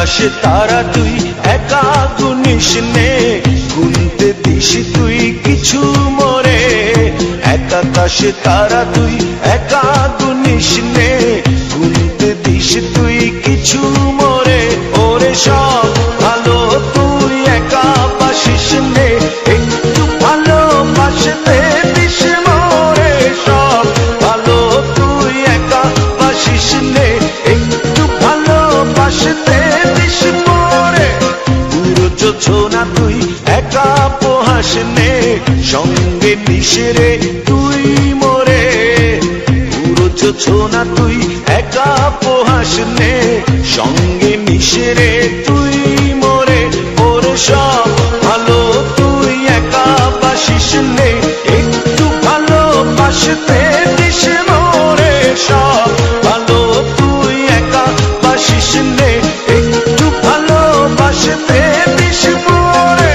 আকাশে তারা তুই একা গুনিস নে, গুনতে দিস তুই কিছু মোরে। এক আকাশে তারা তুই একা গুনিস নে, গুনতে দিস তুই কিছু মোরে। ওরে সব ভালো তুই একা বাসিস নে, একটু ভালোবাসতে দিস মোরে। সব ভালো তুই একা বাসিস নে, একটু ভালোবাসতে দিস মোরে। পুরো যোছনা তুই একা পোহাস নে, সঙ্গে নিশরে তুই মোরে। পুরো যোছনা তুই একা পোহাস নে, সঙ্গে নিশরে তুই মোরে। ওরে সব ভালো তুই একা বাসিস নে, একটু ভালোবাসতে দিস মোরে। সব ভালো তুই একা বাসিস নে, একটু ভালোবাসতে দিস মোরে।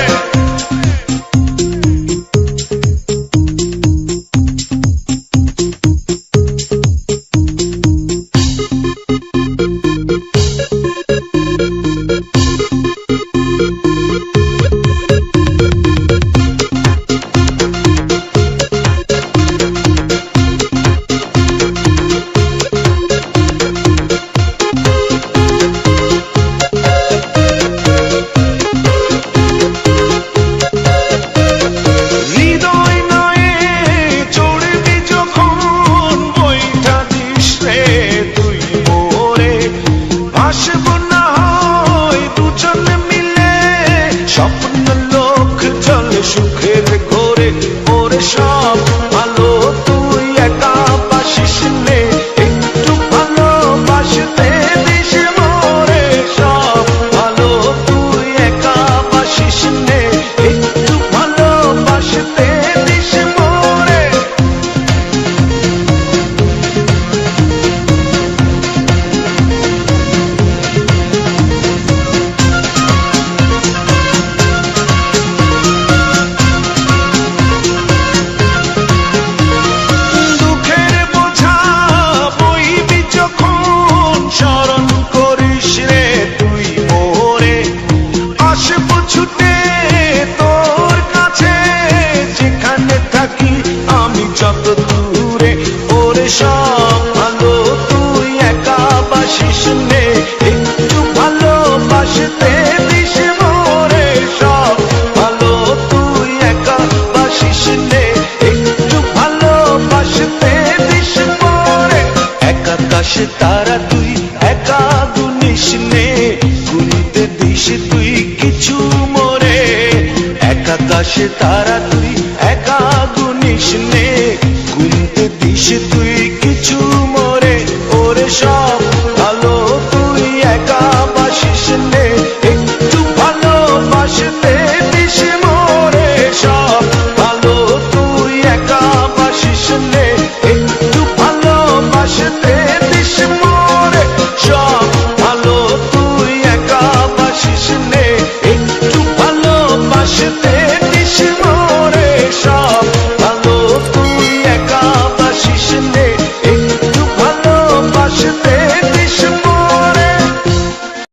স্বপ্ন লোক চলে সুখের ঘোরে। ওরে সব ভালো তুই একা বাসিস নে, একটু ভালোবাসতে দিস মোরে। সব ভালো তুই একা বাসিস নে, একটু ভালোবাসতে দিস মোরে। আমি যত দূরে, ওরে সব ভালো তুই একা বাসিস নে, একটু ভালোবাসতে দিস মোরে। সব ভালো তুই একা বাসিস নে, একটু ভালোবাসতে দিস মোরে। এক আকাশে তারা তুই একা গুনিস নে, গুনতে দিস তুই কিছু মোরে। এক আকাশে তারা তুই